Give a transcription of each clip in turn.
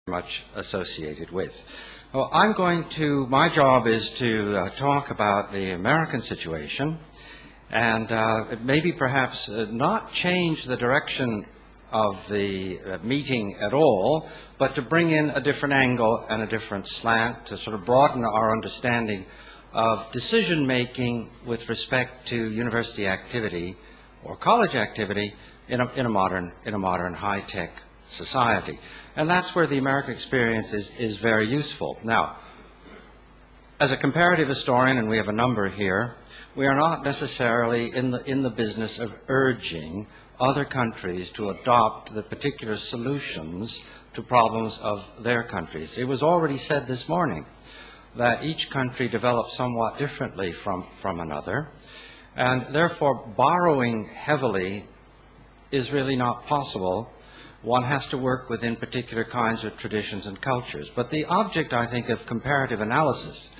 much associated with. Well, my job is to talk about the American situation and maybe perhaps not change the direction of the meeting at all, but to bring in a different angle and a different slant to sort of broaden our understanding of decision-making with respect to university activity or college activity in a modern high-tech society. And that's where the American experience is very useful. Now, as a comparative historian, and we have a number here, we are not necessarily in the business of urging other countries to adopt the particular solutions to problems of their countries. It was already said this morning that each country develops somewhat differently from another, and therefore borrowing heavily is really not possible. One has to work within particular kinds of traditions and cultures. But the object, I think, of comparative analysis,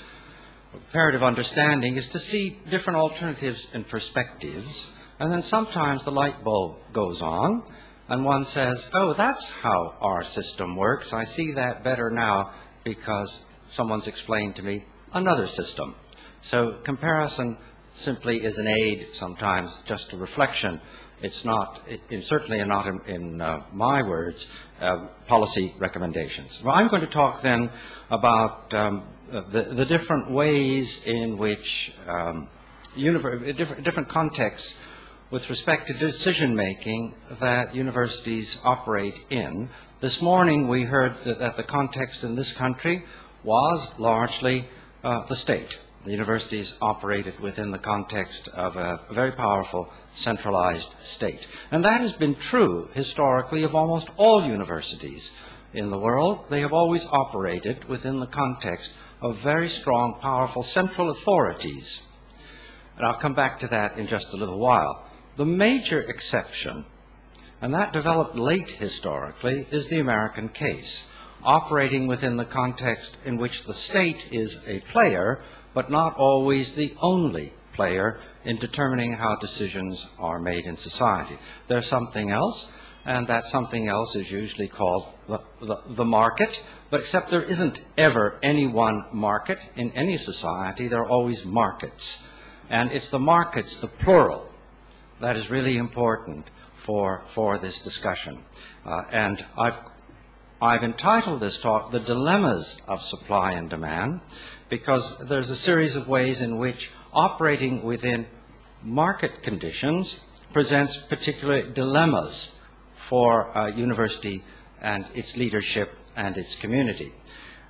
comparative understanding, is to see different alternatives and perspectives, and then sometimes the light bulb goes on, and one says, oh, that's how our system works. I see that better now because someone's explained to me another system. So comparison simply is an aid, sometimes just a reflection. It's not, it's certainly not in my words, policy recommendations. Well, I'm going to talk then about the different ways in which different contexts with respect to decision-making that universities operate in. This morning we heard that the context in this country was largely the state. The universities operated within the context of a very powerful centralized state. And that has been true historically of almost all universities in the world. They have always operated within the context of very strong, powerful central authorities. And I'll come back to that in just a little while. The major exception, and that developed late historically, is the American case, operating within the context in which the state is a player, but not always the only player in determining how decisions are made in society. There's something else, and that something else is usually called the market, but except there isn't ever any one market in any society. There are always markets. And it's the markets, the plural, that is really important for this discussion. And I've entitled this talk, The Dilemmas of Supply and Demand, because there's a series of ways in which operating within market conditions presents particular dilemmas for a university and its leadership and its community.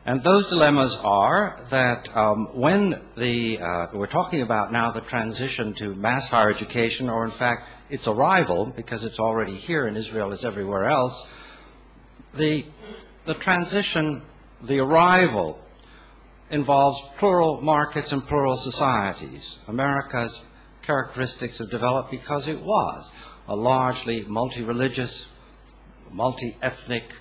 And those dilemmas are that when we're talking about now the transition to mass higher education, or in fact its arrival, because it's already here in Israel as everywhere else, the transition, the arrival, involves plural markets and plural societies. America's characteristics have developed because it was a largely multi-religious, multi-ethnic,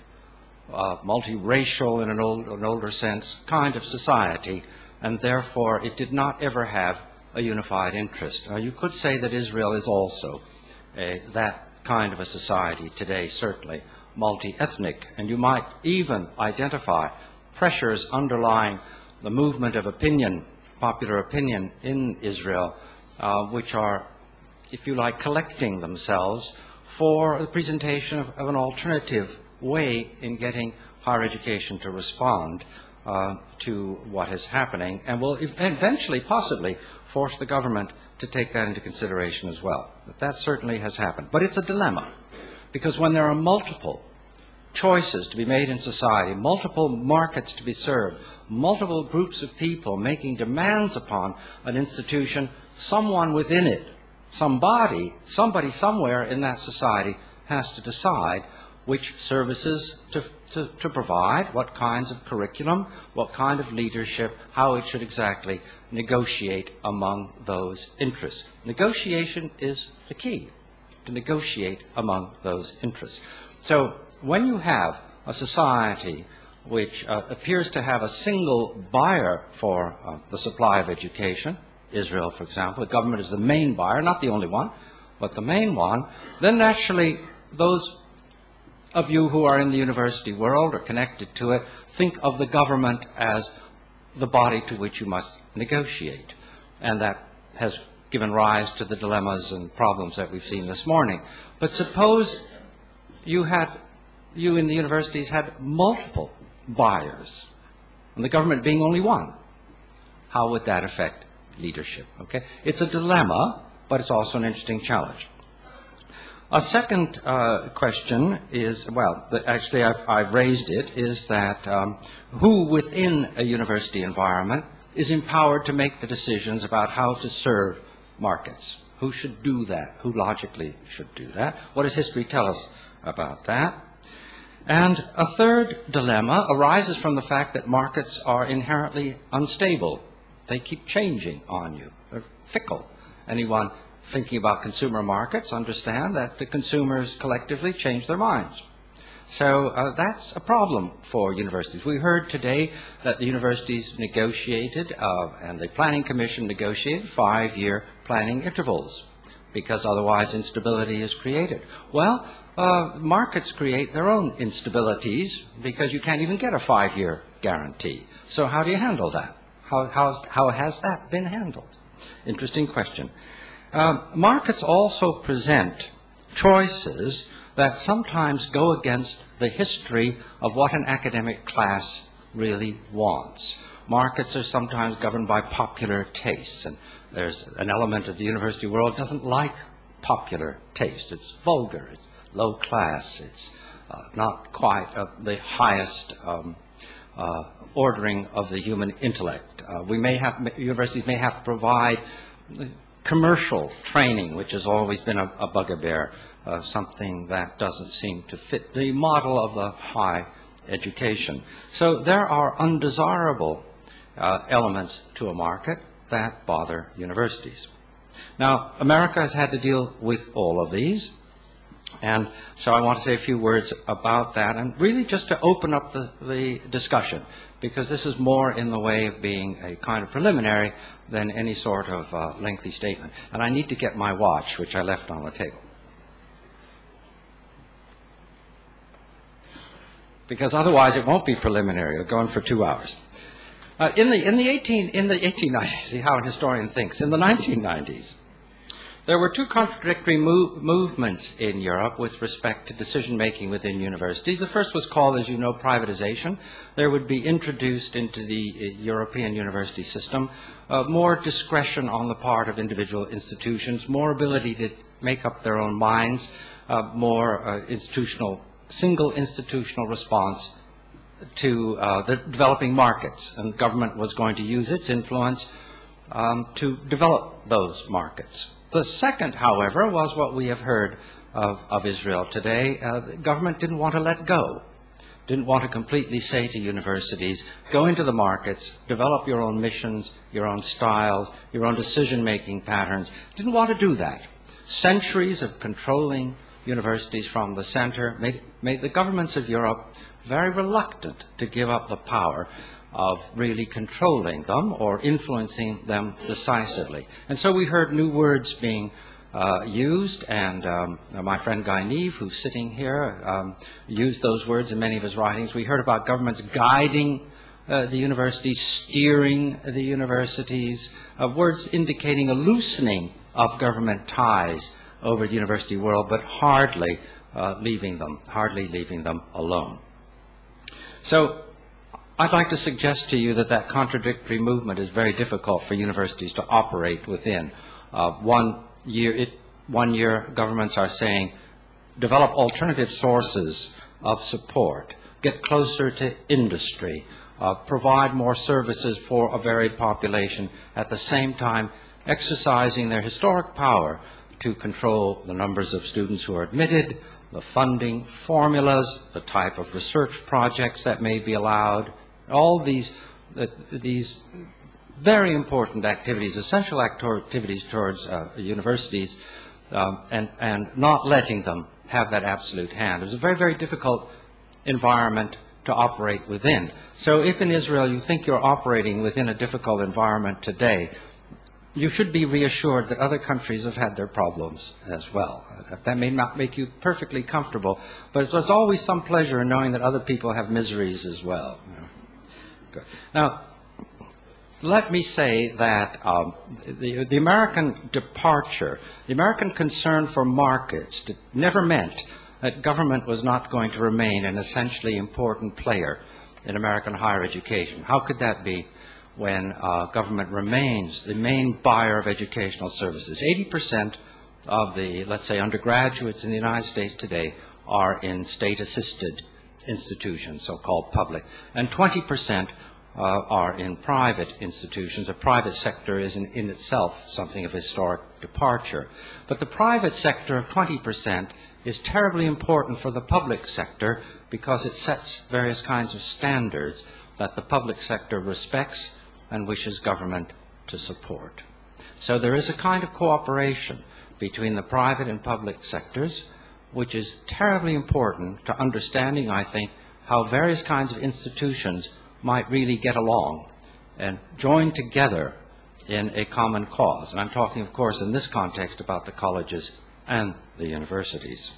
multi-racial in an older sense kind of society, and therefore it did not ever have a unified interest. Now, you could say that Israel is also that kind of a society today, certainly multi-ethnic, and you might even identify pressures underlying the movement of opinion, popular opinion in Israel, which are, if you like, collecting themselves for the presentation of an alternative way in getting higher education to respond to what is happening, and will eventually, possibly, force the government to take that into consideration as well. But that certainly has happened. But it's a dilemma, because when there are multiple choices to be made in society, multiple markets to be served, multiple groups of people making demands upon an institution, someone within it, somebody somewhere in that society has to decide which services to provide, what kinds of curriculum, what kind of leadership, how it should exactly negotiate among those interests. Negotiation is the key, to negotiate among those interests. So when you have a society which appears to have a single buyer for the supply of education, Israel, for example, the government is the main buyer, not the only one, but the main one, then naturally those of you who are in the university world or connected to it think of the government as the body to which you must negotiate. And that has given rise to the dilemmas and problems that we've seen this morning. But suppose you in the universities had multiple buyers, and the government being only one. How would that affect leadership? Okay? It's a dilemma, but it's also an interesting challenge. A second question is, well, actually I've raised it, is that who within a university environment is empowered to make the decisions about how to serve markets? Who should do that? Who logically should do that? What does history tell us about that? And a third dilemma arises from the fact that markets are inherently unstable. They keep changing on you. They're fickle. Anyone thinking about consumer markets understand that the consumers collectively change their minds. So that's a problem for universities. We heard today that the universities negotiated, and the Planning Commission negotiated 5-year planning intervals, because otherwise instability is created. Well, markets create their own instabilities because you can't even get a 5-year guarantee. So how do you handle that? How has that been handled? Interesting question. Markets also present choices that sometimes go against the history of what an academic class really wants. Markets are sometimes governed by popular tastes, and there's an element of the university world that doesn't like popular taste. It's vulgar, it's low class, it's not quite the highest ordering of the human intellect. Universities may have to provide commercial training, which has always been a bugaboo, something that doesn't seem to fit the model of the high education. So there are undesirable elements to a market that bother universities. Now, America has had to deal with all of these, and so I want to say a few words about that, and really just to open up the discussion, because this is more in the way of being a kind of preliminary than any sort of lengthy statement. And I need to get my watch, which I left on the table, because otherwise it won't be preliminary. It'll go on for 2 hours. In the 1890s, see how a historian thinks. In the 1990s, there were two contradictory movements in Europe with respect to decision-making within universities. The first was called, as you know, privatization. There would be introduced into the European university system more discretion on the part of individual institutions, more ability to make up their own minds, more single institutional response to the developing markets. And government was going to use its influence to develop those markets. The second, however, was what we have heard of Israel today. The government didn't want to let go, didn't want to completely say to universities, go into the markets, develop your own missions, your own styles, your own decision-making patterns. Didn't want to do that. Centuries of controlling universities from the center made the governments of Europe very reluctant to give up the power of really controlling them or influencing them decisively. And so we heard new words being used, and my friend Guy Neve, who's sitting here, used those words in many of his writings. We heard about governments guiding the universities, steering the universities, words indicating a loosening of government ties over the university world, but hardly leaving them alone. So I'd like to suggest to you that contradictory movement is very difficult for universities to operate within. One year governments are saying, develop alternative sources of support, get closer to industry, provide more services for a varied population, at the same time exercising their historic power to control the numbers of students who are admitted, the funding formulas, the type of research projects that may be allowed, all these very important activities, essential activities towards universities, and not letting them have that absolute hand. It's a very, very difficult environment to operate within. So if in Israel you think you're operating within a difficult environment today, you should be reassured that other countries have had their problems as well. That may not make you perfectly comfortable, but there's always some pleasure in knowing that other people have miseries as well. Good. Now, let me say that the American departure, the American concern for markets never meant that government was not going to remain an essentially important player in American higher education. How could that be when government remains the main buyer of educational services? 80% of the, let's say, undergraduates in the United States today are in state-assisted institutions, so-called public, and 20% are in private institutions. The private sector is in itself something of historic departure. But the private sector of 20% is terribly important for the public sector because it sets various kinds of standards that the public sector respects and wishes government to support. So there is a kind of cooperation between the private and public sectors, which is terribly important to understanding, I think, how various kinds of institutions might really get along and join together in a common cause. And I'm talking, of course, in this context about the colleges and the universities.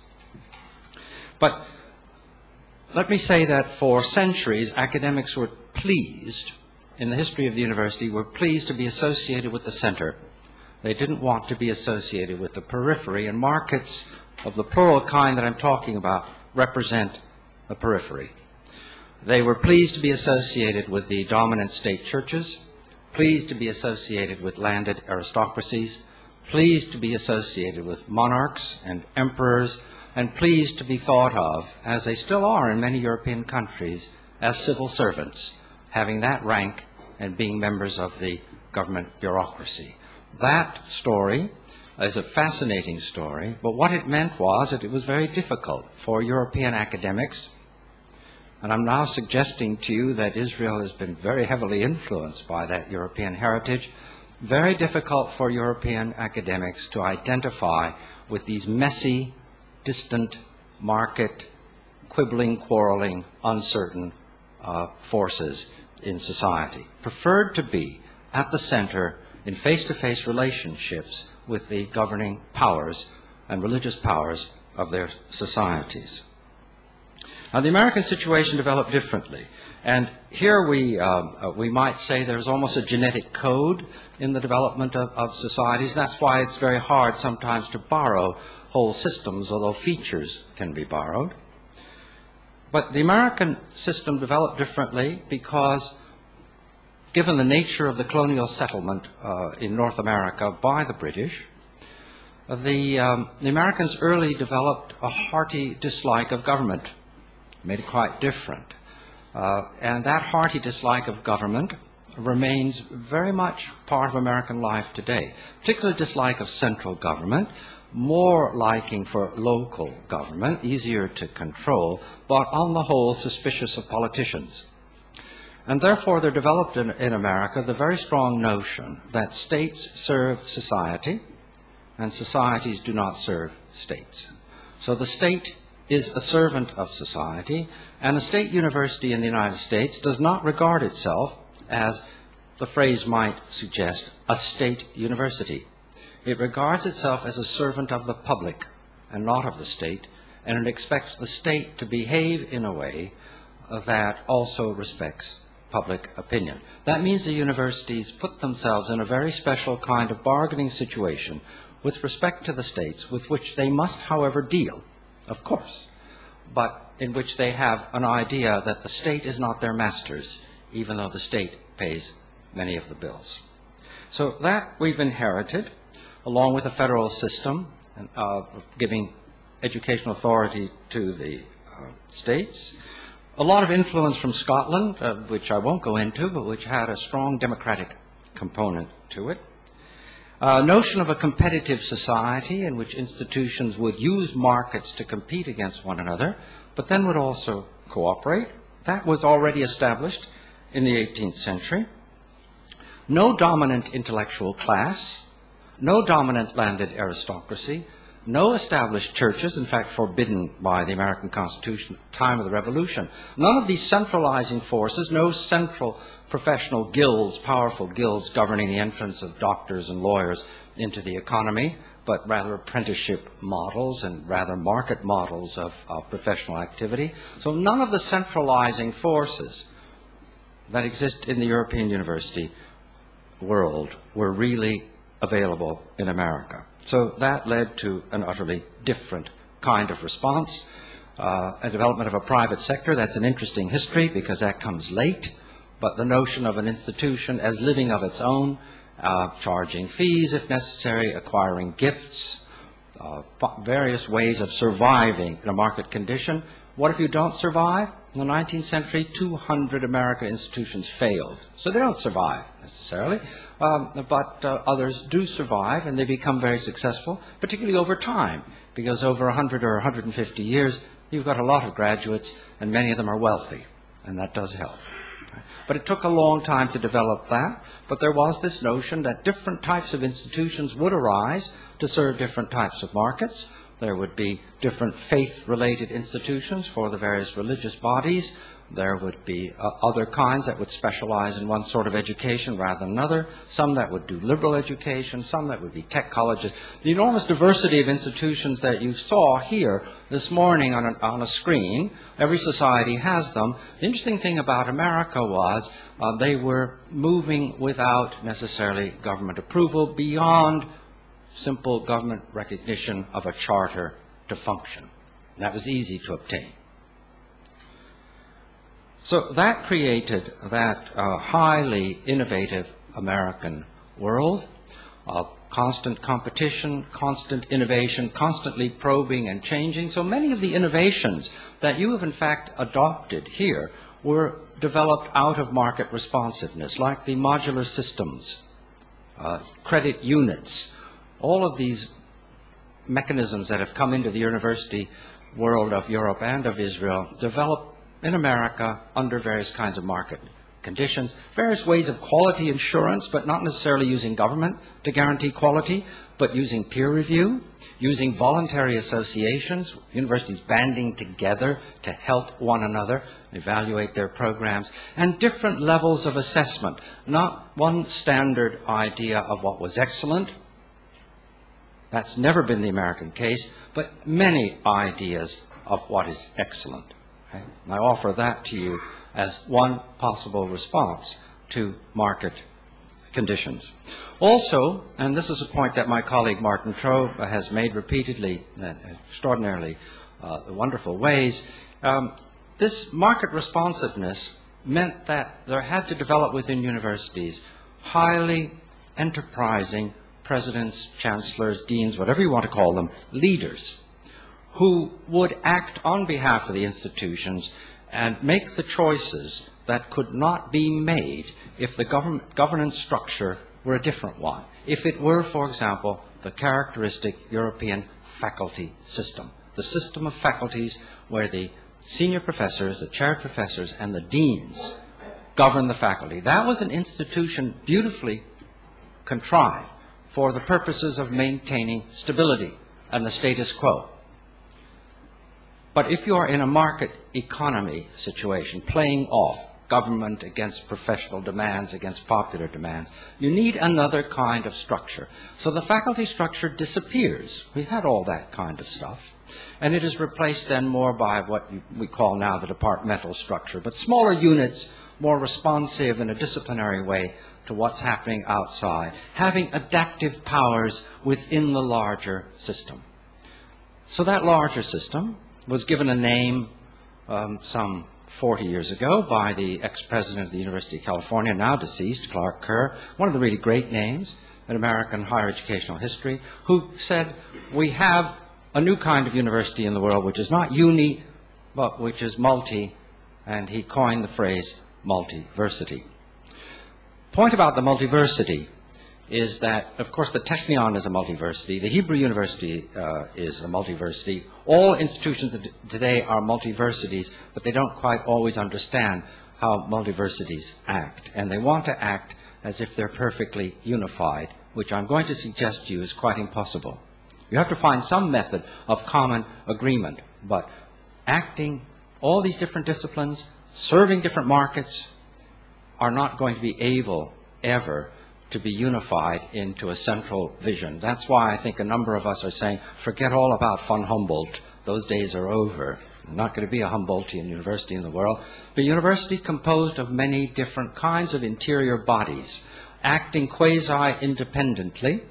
But let me say that for centuries, academics were pleased, in the history of the university, were pleased to be associated with the center. They didn't want to be associated with the periphery, and markets of the plural kind that I'm talking about represent the periphery. They were pleased to be associated with the dominant state churches, pleased to be associated with landed aristocracies, pleased to be associated with monarchs and emperors, and pleased to be thought of, as they still are in many European countries, as civil servants, having that rank and being members of the government bureaucracy. That story is a fascinating story, but what it meant was that it was very difficult for European academics, and I'm now suggesting to you that Israel has been very heavily influenced by that European heritage, very difficult for European academics to identify with these messy, distant, market, quibbling, quarreling, uncertain forces in society. Preferred to be at the center in face-to-face relationships with the governing powers and religious powers of their societies. Now, the American situation developed differently. And here we might say there's almost a genetic code in the development of societies. That's why it's very hard sometimes to borrow whole systems, although features can be borrowed. But the American system developed differently because, given the nature of the colonial settlement in North America by the British, the Americans early developed a hearty dislike of government, made it quite different. And that hearty dislike of government remains very much part of American life today, particularly dislike of central government, more liking for local government, easier to control, but on the whole suspicious of politicians. And therefore there developed in America the very strong notion that states serve society and societies do not serve states. So the state is a servant of society, and a state university in the United States does not regard itself as, the phrase might suggest, a state university. It regards itself as a servant of the public and not of the state, and it expects the state to behave in a way that also respects public opinion. That means the universities put themselves in a very special kind of bargaining situation with respect to the states, with which they must, however, deal, of course, but in which they have an idea that the state is not their masters, even though the state pays many of the bills. So that we've inherited, along with a federal system giving educational authority to the states. A lot of influence from Scotland, which I won't go into, but which had a strong democratic component to it. Notion of a competitive society in which institutions would use markets to compete against one another, but then would also cooperate. That was already established in the 18th century. No dominant intellectual class, no dominant landed aristocracy, no established churches, in fact forbidden by the American Constitution at the time of the Revolution. None of these centralizing forces, no central professional guilds, powerful guilds governing the entrance of doctors and lawyers into the economy, but rather apprenticeship models and rather market models of professional activity. So none of the centralizing forces that exist in the European university world were really available in America. So that led to an utterly different kind of response. A development of a private sector, that's an interesting history because that comes late, but the notion of an institution as living of its own, charging fees if necessary, acquiring gifts, various ways of surviving in a market condition. What if you don't survive? In the 19th century, 200 American institutions failed. So they don't survive necessarily, but others do survive, and they become very successful, particularly over time, because over 100 or 150 years, you've got a lot of graduates, and many of them are wealthy, and that does help. But it took a long time to develop that, but there was this notion that different types of institutions would arise to serve different types of markets. There would be different faith-related institutions for the various religious bodies. There would be other kinds that would specialize in one sort of education rather than another, some that would do liberal education, some that would be tech colleges. The enormous diversity of institutions that you saw here this morning on a screen, every society has them. The interesting thing about America was they were moving without necessarily government approval beyond simple government recognition of a charter to function. That was easy to obtain. So that created that highly innovative American world of constant competition, constant innovation, constantly probing and changing. So many of the innovations that you have in fact adopted here were developed out of market responsiveness, like the modular systems, credit units. All of these mechanisms that have come into the university world of Europe and of Israel developed in America under various kinds of market conditions, various ways of quality assurance, but not necessarily using government to guarantee quality, but using peer review, using voluntary associations, universities banding together to help one another evaluate their programs, and different levels of assessment, not one standard idea of what was excellent. That's never been the American case, but many ideas of what is excellent. Okay? I offer that to you as one possible response to market conditions. Also, and this is a point that my colleague Martin Trobe has made repeatedly in extraordinarily wonderful ways, this market responsiveness meant that there had to develop within universities highly enterprising presidents, chancellors, deans, whatever you want to call them, leaders, who would act on behalf of the institutions and make the choices that could not be made if the governance structure were a different one. If it were, for example, the characteristic European faculty system, the system of faculties where the senior professors, the chair professors, and the deans govern the faculty. That was an institution beautifully contrived for the purposes of maintaining stability and the status quo. But if you are in a market economy situation, playing off government against professional demands, against popular demands, you need another kind of structure. So the faculty structure disappears. We had all that kind of stuff. And it is replaced then more by what we call now the departmental structure, but smaller units, more responsive in a disciplinary way to what's happening outside, having adaptive powers within the larger system. So that larger system was given a name some 40 years ago by the ex-president of the University of California, now deceased, Clark Kerr, one of the really great names in American higher educational history, who said, we have a new kind of university in the world which is not uni, but which is multi, and he coined the phrase multiversity. Point about the multiversity is that, of course, the Technion is a multiversity, the Hebrew University is a multiversity. All institutions today are multiversities, but they don't quite always understand how multiversities act. And they want to act as if they're perfectly unified, which I'm going to suggest to you is quite impossible. You have to find some method of common agreement, but acting all these different disciplines, serving different markets, are not going to be able ever to be unified into a central vision. That's why I think a number of us are saying, forget all about von Humboldt. Those days are over. Not going to be a Humboldtian university in the world, but a university composed of many different kinds of interior bodies, acting quasi-independently,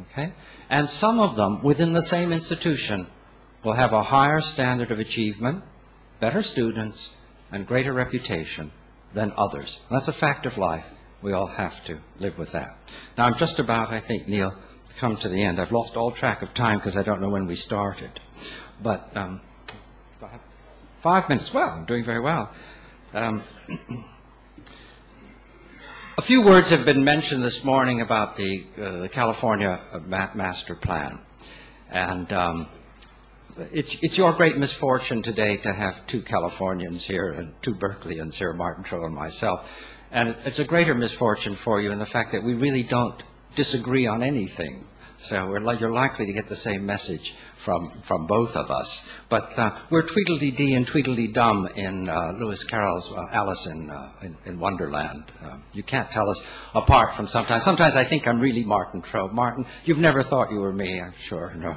okay? And some of them within the same institution will have a higher standard of achievement, better students, and greater reputation than others. And that's a fact of life. We all have to live with that. Now, I'm just about, I think, Neal, to come to the end. I've lost all track of time because I don't know when we started. But 5 minutes. Well, I'm doing very well. A few words have been mentioned this morning about the California Master Plan. And it's your great misfortune today to have two Californians here and two Berkeleyans here, Martin Troll and myself. And it's a greater misfortune for you in the fact that we really don't disagree on anything. So you're likely to get the same message from both of us. But we're Tweedledee-Dee and Tweedledee-Dum in Lewis Carroll's Alice in Wonderland. You can't tell us apart from sometimes. Sometimes I think I'm really Martin Troll. Martin, you've never thought you were me, I'm sure. No.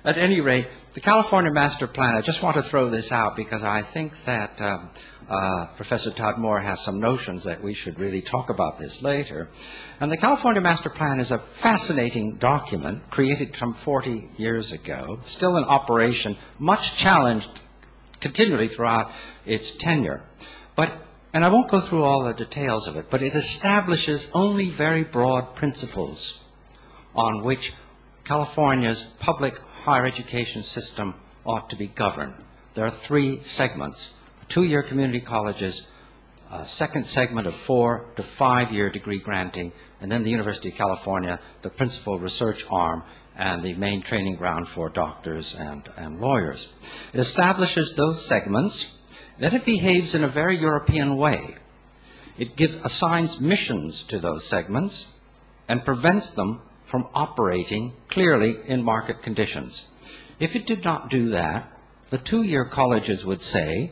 At any rate, the California Master Plan, I just want to throw this out because I think that Professor Todd Moore has some notions that we should really talk about this later. And the California Master Plan is a fascinating document created some 40 years ago, still in operation, much challenged continually throughout its tenure. And I won't go through all the details of it, but it establishes only very broad principles on which California's public higher education system ought to be governed. There are three segments: 2-year community colleges, a second segment of 4 to 5-year degree granting, and then the University of California, the principal research arm, and the main training ground for doctors and lawyers. It establishes those segments, then it behaves in a very European way. It assigns missions to those segments and prevents them from operating clearly in market conditions. If it did not do that, the 2-year colleges would say,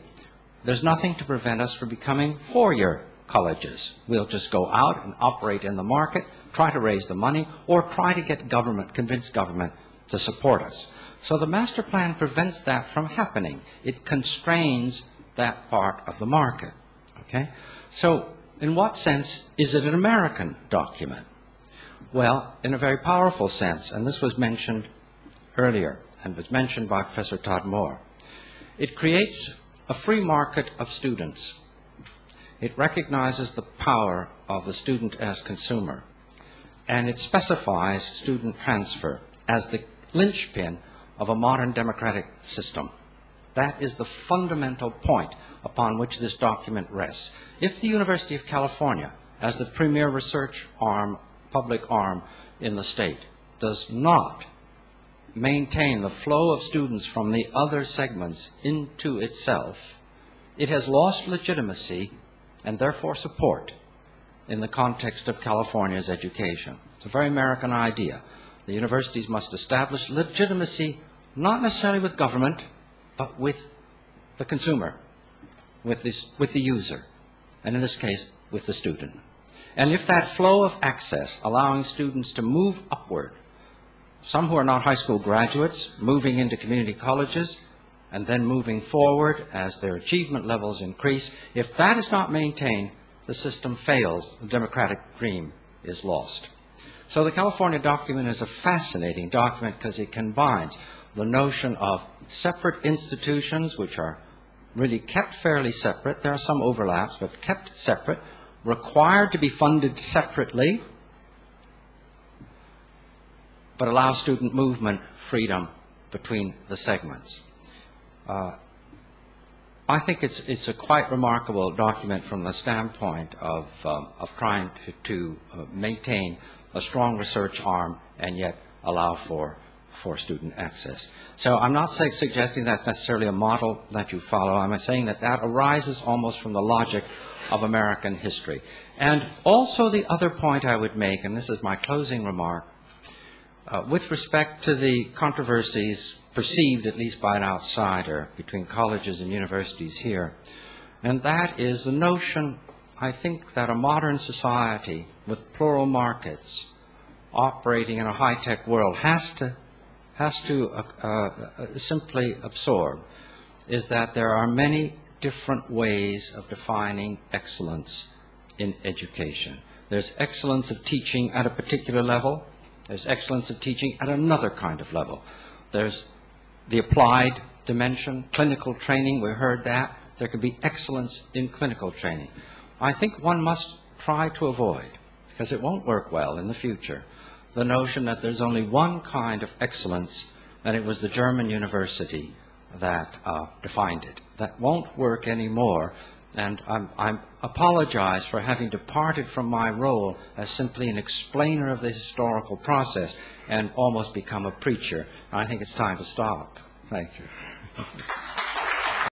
there's nothing to prevent us from becoming 4-year colleges. We'll just go out and operate in the market, try to raise the money, or try to get government, convince government to support us. So the master plan prevents that from happening. It constrains that part of the market. Okay? So in what sense is it an American document? Well, in a very powerful sense, and this was mentioned earlier and was mentioned by Professor Todd Moore. It creates a free market of students. It recognizes the power of the student as consumer, and it specifies student transfer as the linchpin of a modern democratic system. That is the fundamental point upon which this document rests. If the University of California, as the premier research arm, public arm in the state, does not maintain the flow of students from the other segments into itself, it has lost legitimacy and therefore support in the context of California's education. It's a very American idea. The universities must establish legitimacy not necessarily with government, but with the consumer, with the user, and in this case, with the student. And if that flow of access, allowing students to move upward, some who are not high school graduates, moving into community colleges, and then moving forward as their achievement levels increase, if that is not maintained, the system fails, the democratic dream is lost. So the California document is a fascinating document because it combines the notion of separate institutions, which are really kept fairly separate. There are some overlaps, but kept separate, required to be funded separately, but allow student movement freedom between the segments. I think it's a quite remarkable document from the standpoint of trying to maintain a strong research arm and yet allow for student access. So I'm not suggesting that's necessarily a model that you follow. I'm saying that that arises almost from the logic of American history. And also the other point I would make, and this is my closing remark, with respect to the controversies perceived, at least by an outsider, between colleges and universities here, and that is the notion, I think that a modern society with plural markets operating in a high-tech world has to simply absorb is that there are many different ways of defining excellence in education. There's excellence of teaching at a particular level. There's excellence of teaching at another kind of level. There's the applied dimension, clinical training, we heard that. There could be excellence in clinical training. I think one must try to avoid, because it won't work well in the future, the notion that there's only one kind of excellence, and it was the German university that defined it. That won't work anymore, and I apologize for having departed from my role as simply an explainer of the historical process and almost become a preacher. I think it's time to stop. Thank you.